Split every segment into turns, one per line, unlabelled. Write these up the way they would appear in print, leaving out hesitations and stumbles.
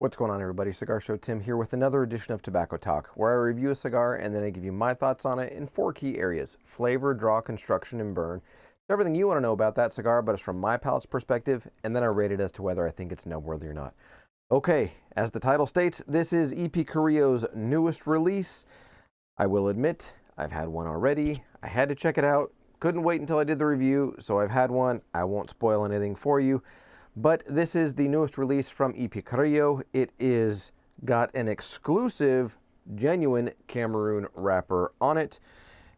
What's going on, everybody? Cigar Show Tim here with another edition of Tobacco Talk, where I review a cigar and then I give you my thoughts on it in 4 key areas: flavor, draw, construction, and burn. Everything you want to know about that cigar, but it's from my palate's perspective, and then I rate it as to whether I think it's noteworthy or not. Okay, as the title states, this is EP Carrillo's newest release. I will admit, I've had one already. I had to check it out. Couldn't wait until I did the review, so I've had one. I won't spoil anything for you. But this is the newest release from EP Carrillo. It is got an exclusive, genuine Cameroon wrapper on it.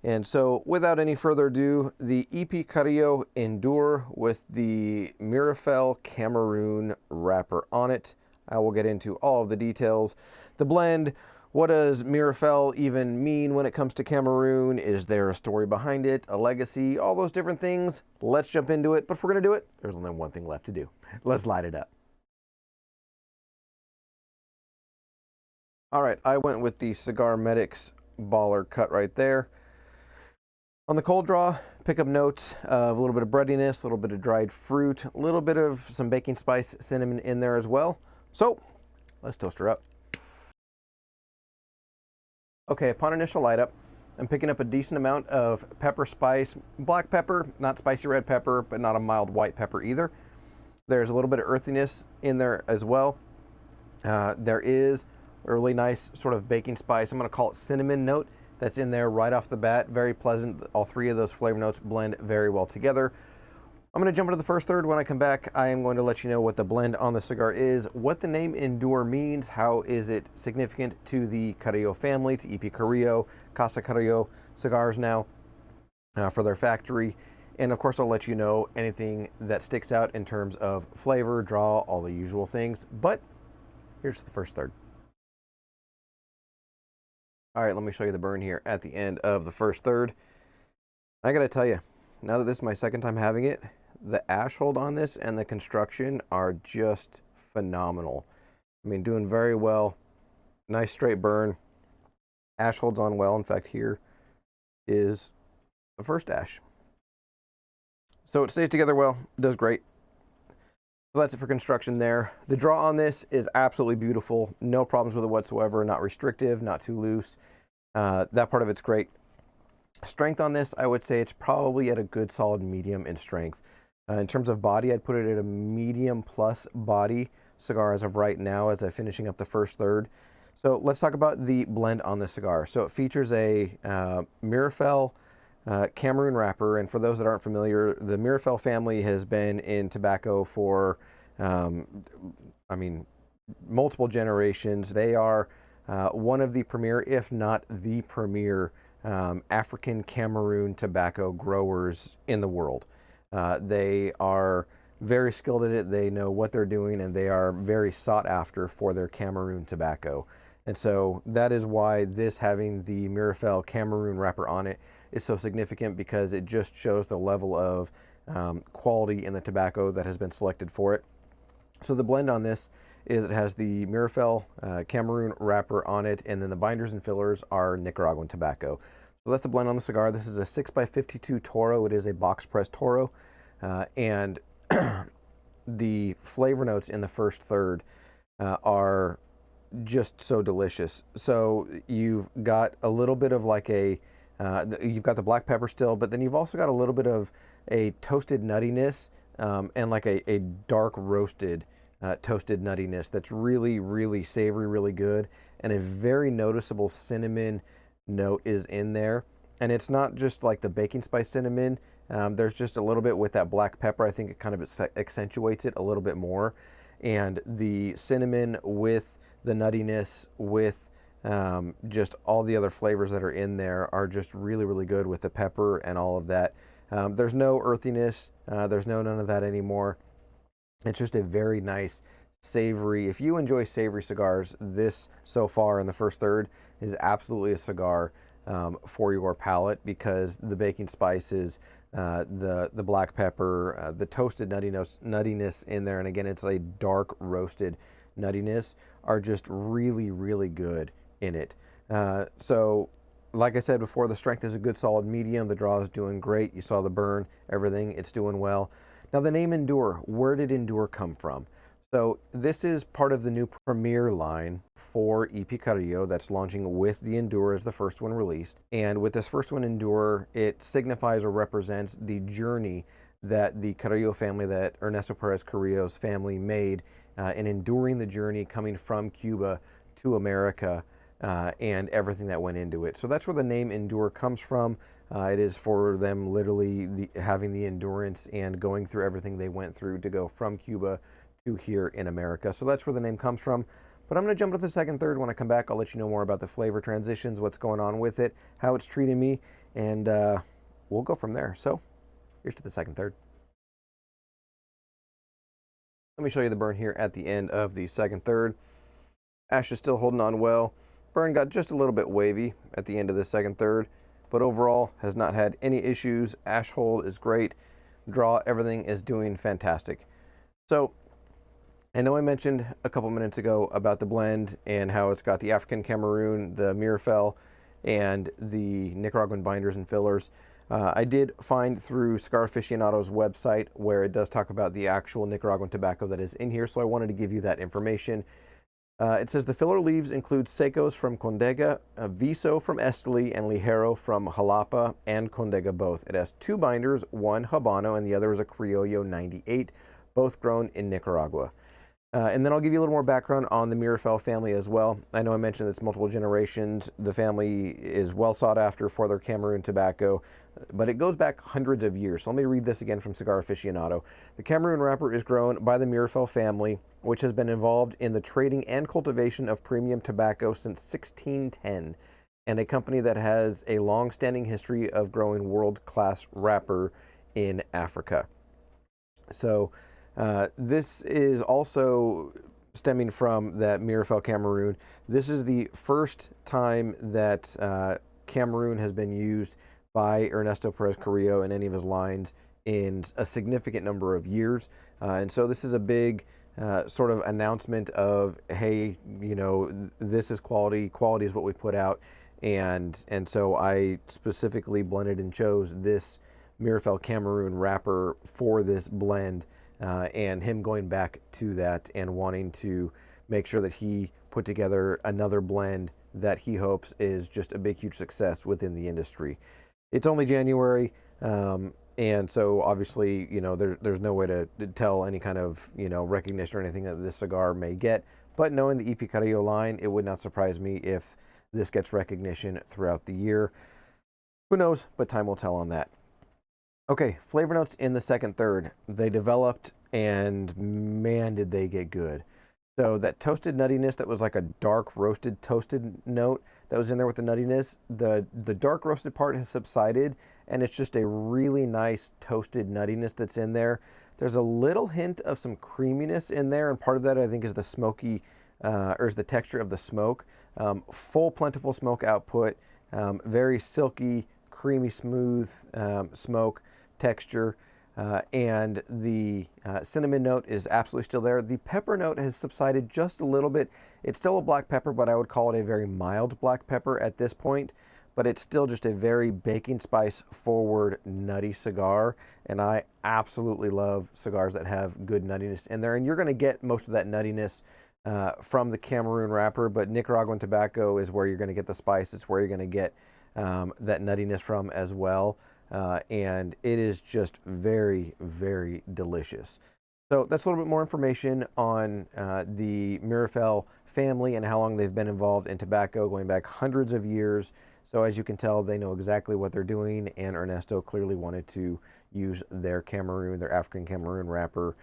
And so, without any further ado, the EP Carrillo Endure with the Mirafel Cameroon wrapper on it. I will get into all of the details. The blend, what does Mirafel even mean when it comes to Cameroon? Is there a story behind it, a legacy, all those different things? Let's jump into it. But if we're going to do it, there's only one thing left to do. Let's light it up. All right, I went with the Cigar Medics baller cut right there. On the cold draw, pick up notes of a little bit of breadiness, a little bit of dried fruit, a little bit of some baking spice, cinnamon in there as well. So let's toast her up. Okay, upon initial light up, I'm picking up a decent amount of pepper spice, black pepper, not spicy red pepper, but not a mild white pepper either. There's a little bit of earthiness in there as well. There is a really nice sort of baking spice, I'm going to call it cinnamon note, that's in there right off the bat. Very pleasant. All 3 of those flavor notes blend very well together. I'm going to jump into the first third. When I come back, I am going to let you know what the blend on the cigar is, what the name Endure means, how is it significant to the Carrillo family, to EP Carrillo, Casa Carrillo Cigars now for their factory. And of course, I'll let you know anything that sticks out in terms of flavor, draw, all the usual things. But here's the first third. All right, let me show you the burn here at the end of the first third. I got to tell you, now that this is my second time having it, the ash hold on this and the construction are just phenomenal. I mean, doing very well. Nice straight burn. Ash holds on well. In fact, here is the first ash. So it stays together well, does great. So that's it for construction there. The draw on this is absolutely beautiful. No problems with it whatsoever. Not restrictive, not too loose. That part of it's great. Strength on this, I would say it's probably at a good solid medium in strength. In terms of body, I'd put it at a medium plus body cigar as of right now as I'm finishing up the first third. So let's talk about the blend on the cigar. So it features a Mirafel Cameroon wrapper, and for those that aren't familiar, the Mirafel family has been in tobacco for, multiple generations. They are one of the premier, if not the premier, African Cameroon tobacco growers in the world. They are very skilled at it. They know what they're doing, and they are very sought after for their Cameroon tobacco. And so that is why this having the Mirafel Cameroon wrapper on it is so significant, because it just shows the level of quality in the tobacco that has been selected for it. So the blend on this is it has the Mirafel Cameroon wrapper on it, and then the binders and fillers are Nicaraguan tobacco. So that's the blend on the cigar. This is a 6x52 Toro. It is a box press Toro, and the flavor notes in the first third are just so delicious. So you've got a little bit of like a you've got the black pepper still, but then you've also got a little bit of a toasted nuttiness and like a dark roasted toasted nuttiness that's really, really savory, really good, and a very noticeable cinnamon note is in there. And it's not just like the baking spice cinnamon. There's just a little bit with that black pepper. I think it kind of accentuates it a little bit more. And the cinnamon with the nuttiness, with just all the other flavors that are in there are just really, really good with the pepper and all of that. There's no earthiness. There's none of that anymore. It's just a very nice, savory. If you enjoy savory cigars, this so far in the first third is absolutely a cigar for your palate, because the baking spices, the black pepper, the toasted nuttiness in there, and again, it's a dark roasted nuttiness, are just really, really good in it. So like I said before, the strength is a good solid medium. The draw is doing great. You saw the burn, everything, it's doing well. Now the name Endure, where did Endure come from? So this is part of the new Premier line for EP Carrillo that's launching with the Endure as the first one released. And with this first one, Endure, it signifies or represents the journey that the Carrillo family, that Ernesto Perez Carrillo's family made in enduring the journey coming from Cuba to America and everything that went into it. So that's where the name Endure comes from. It is for them literally having the endurance and going through everything they went through to go from Cuba to here in America. So that's where the name comes from. But I'm going to jump to the second third. When I come back, I'll let you know more about the flavor transitions, what's going on with it, how it's treating me, and we'll go from there. So here's to the second third. Let me show you the burn here at the end of the second third. Ash is still holding on well. Burn got just a little bit wavy at the end of the second third, but overall has not had any issues. Ash hold is great. Draw, everything is doing fantastic. So I know I mentioned a couple minutes ago about the blend and how it's got the African Cameroon, the Mirafell, and the Nicaraguan binders and fillers. I did find through Cigar Aficionado's website where it does talk about the actual Nicaraguan tobacco that is in here, so I wanted to give you that information. It says the filler leaves include Secos from Condega, Viso from Esteli, and Ligero from Jalapa and Condega both. It has two binders, one Habano and the other is a Criollo 98, both grown in Nicaragua. And then I'll give you a little more background on the Mirafell family as well. I know I mentioned it's multiple generations. The family is well sought after for their Cameroon tobacco, but it goes back hundreds of years. So let me read this again from Cigar Aficionado. The Cameroon wrapper is grown by the Mirafell family, which has been involved in the trading and cultivation of premium tobacco since 1610, and a company that has a long-standing history of growing world-class wrapper in Africa. So this is also stemming from that Mirafell Cameroon. This is the first time that Cameroon has been used by Ernesto Perez Carrillo in any of his lines in a significant number of years. And so this is a big sort of announcement of, hey, you know, this is quality. Quality is what we put out. And so I specifically blended and chose this Mirafell Cameroon wrapper for this blend. And him going back to that and wanting to make sure that he put together another blend that he hopes is just a big, huge success within the industry. It's only January, and so obviously, you know, there's no way to tell any kind of, you know, recognition or anything that this cigar may get. But knowing the EP Carrillo line, it would not surprise me if this gets recognition throughout the year. Who knows, but time will tell on that. Okay, flavor notes in the second third. They developed, and man, did they get good. So that toasted nuttiness that was like a dark roasted toasted note that was in there with the nuttiness, the dark roasted part has subsided, and it's just a really nice toasted nuttiness that's in there. There's a little hint of some creaminess in there, and part of that I think is the smoky, or is the texture of the smoke. Full plentiful smoke output, very silky, creamy, smooth smoke texture, and the cinnamon note is absolutely still there. The pepper note has subsided just a little bit. It's still a black pepper, but I would call it a very mild black pepper at this point, but it's still just a very baking spice forward nutty cigar, and I absolutely love cigars that have good nuttiness in there, and you're going to get most of that nuttiness from the Cameroon wrapper, but Nicaraguan tobacco is where you're going to get the spice. It's where you're going to get that nuttiness from as well. And it is just very, very delicious. So that's a little bit more information on the Mirafell family and how long they've been involved in tobacco, going back hundreds of years. So as you can tell, they know exactly what they're doing, and Ernesto clearly wanted to use their Cameroon, their African Cameroon wrapper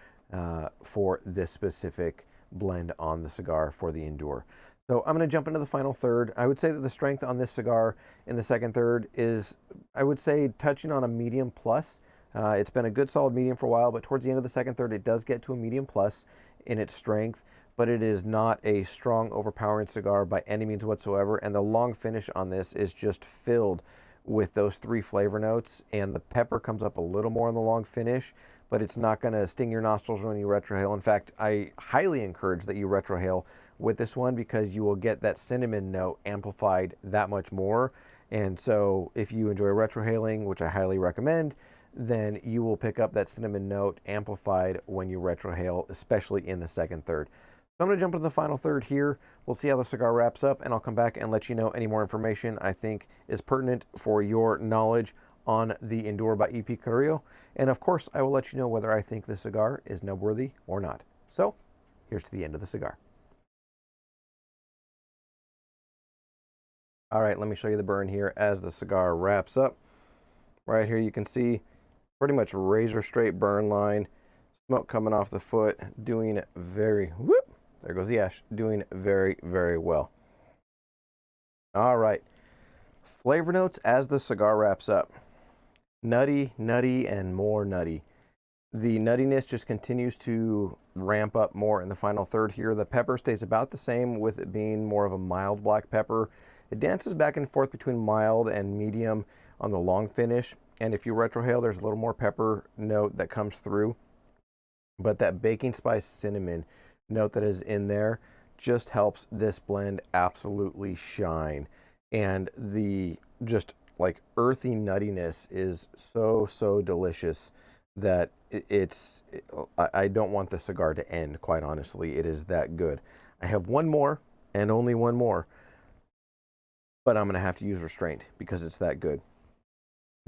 for this specific blend on the cigar for the Endure. So I'm going to jump into the final third. I would say that the strength on this cigar in the second third is, I would say, touching on a medium plus. It's been a good solid medium for a while, but towards the end of the second third, it does get to a medium plus in its strength, but it is not a strong, overpowering cigar by any means whatsoever. And the long finish on this is just filled with those three flavor notes, and the pepper comes up a little more in the long finish, but it's not going to sting your nostrils when you retrohale. In fact, I highly encourage that you retrohale with this one because you will get that cinnamon note amplified that much more. And so if you enjoy retrohaling, which I highly recommend, then you will pick up that cinnamon note amplified when you retrohale, especially in the second third. So I'm going to jump into the final third here. We'll see how the cigar wraps up, and I'll come back and let you know any more information I think is pertinent for your knowledge on the Endure by EP Carrillo. And of course, I will let you know whether I think the cigar is nub-worthy or not. So here's to the end of the cigar. All right, let me show you the burn here as the cigar wraps up. Right here you can see pretty much razor straight burn line, smoke coming off the foot, doing very, whoop, there goes the ash, doing very, very well. All right, flavor notes as the cigar wraps up. Nutty, nutty, and more nutty. The nuttiness just continues to ramp up more in the final third here. The pepper stays about the same with it being more of a mild black pepper. It dances back and forth between mild and medium on the long finish. And if you retrohale, there's a little more pepper note that comes through. But that baking spice cinnamon note that is in there just helps this blend absolutely shine. And the just like earthy nuttiness is so delicious that I don't want the cigar to end, quite honestly. It is that good. I have one more and only one more, but I'm going to have to use restraint because it's that good.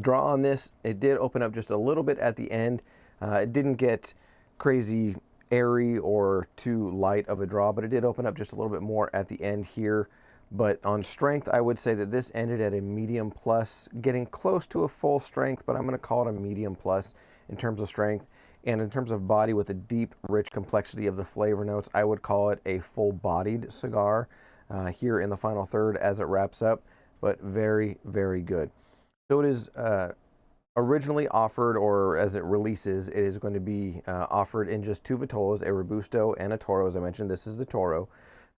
Draw on this, it did open up just a little bit at the end. It didn't get crazy airy or too light of a draw, but it did open up just a little bit more at the end here. But on strength, I would say that this ended at a medium plus, getting close to a full strength, but I'm going to call it a medium plus in terms of strength. And in terms of body, with the deep, rich complexity of the flavor notes, I would call it a full-bodied cigar here in the final third as it wraps up, but very, very good. So it is originally offered, or as it releases, it is going to be offered in just two vitolas, a Robusto and a Toro. As I mentioned, this is the Toro.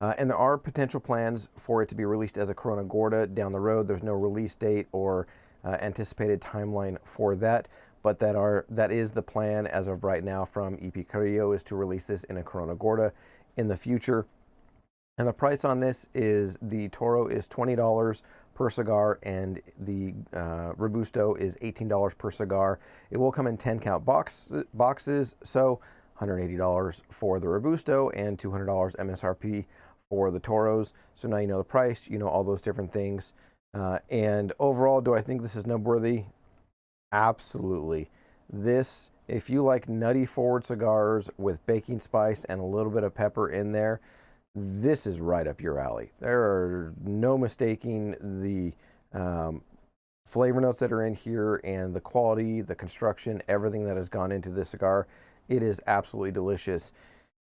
And there are potential plans for it to be released as a Corona Gorda down the road. There's no release date or anticipated timeline for that, but that is the plan as of right now from EP Carrillo, is to release this in a Corona Gorda in the future. And the price on this is, the Toro is $20 per cigar, and the Robusto is $18 per cigar. It will come in 10 count boxes, so $180 for the Robusto and $200 MSRP for the Toros. So now you know the price, you know all those different things. And overall, do I think this is nub-worthy? Absolutely. This, if you like nutty forward cigars with baking spice and a little bit of pepper in there, this is right up your alley. There are no mistaking the flavor notes that are in here and the quality, the construction, everything that has gone into this cigar. It is absolutely delicious.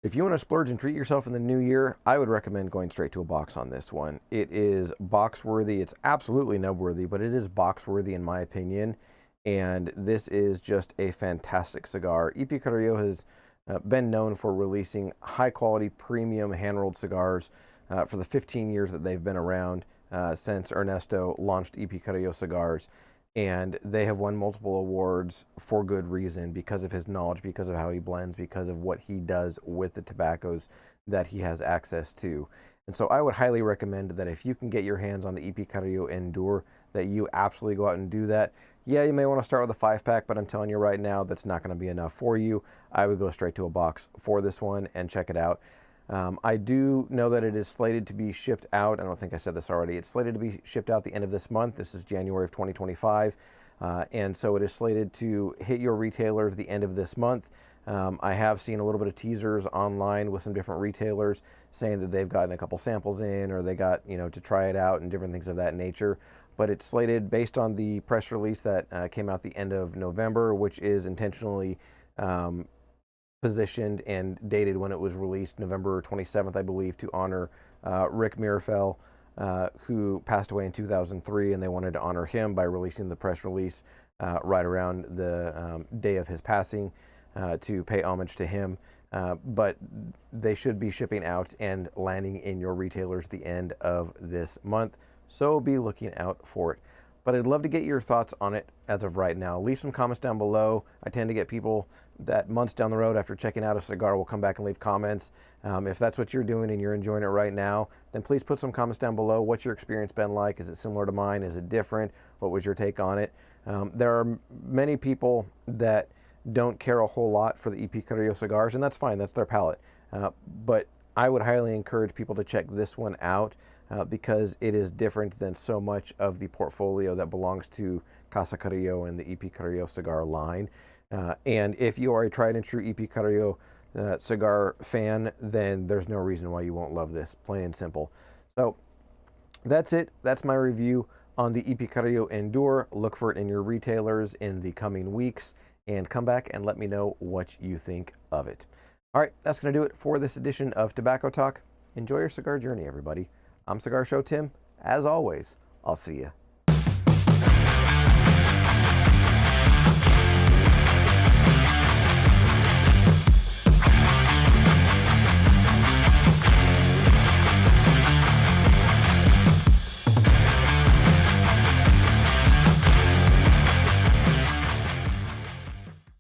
If you want to splurge and treat yourself in the new year, I would recommend going straight to a box on this one. It is box worthy. It's absolutely nub worthy, but it is box worthy in my opinion. And this is just a fantastic cigar. EP Carrillo has been known for releasing high quality premium hand rolled cigars for the 15 years that they've been around, since Ernesto launched EP Carrillo cigars. And they have won multiple awards for good reason, because of his knowledge, because of how he blends, because of what he does with the tobaccos that he has access to. And so I would highly recommend that if you can get your hands on the EP Carrillo Endure, that you absolutely go out and do that. Yeah, you may want to start with a 5-pack, but I'm telling you right now, that's not going to be enough for you. I would go straight to a box for this one and check it out. I do know that it is slated to be shipped out. I don't think I said this already. It's slated to be shipped out the end of this month. This is January of 2025. And so it is slated to hit your retailers the end of this month. I have seen a little bit of teasers online with some different retailers saying that they've gotten a couple samples in, or they got, to try it out and different things of that nature. But it's slated based on the press release that came out the end of November, which is intentionally positioned and dated when it was released, November 27th, I believe, to honor Rick Mirafel, who passed away in 2003, and they wanted to honor him by releasing the press release right around the day of his passing to pay homage to him. But they should be shipping out and landing in your retailers the end of this month, so be looking out for it. But I'd love to get your thoughts on it as of right now. Leave some comments down below. I tend to get people that months down the road after checking out a cigar will come back and leave comments. If that's what you're doing and you're enjoying it right now, then please put some comments down below. What's your experience been like? Is it similar to mine? Is it different? What was your take on it? There are many people that don't care a whole lot for the EP Carrillo cigars, and that's fine, that's their palate. But I would highly encourage people to check this one out because it is different than so much of the portfolio that belongs to Casa Carrillo and the EP Carrillo cigar line. And if you are a tried and true EP Carrillo cigar fan, then there's no reason why you won't love this, plain and simple. So that's it. That's my review on the EP Carrillo Endure. Look for it in your retailers in the coming weeks, and come back and let me know what you think of it. All right, that's going to do it for this edition of Tobacco Talk. Enjoy your cigar journey, everybody. I'm Cigar Show Tim. As always, I'll see you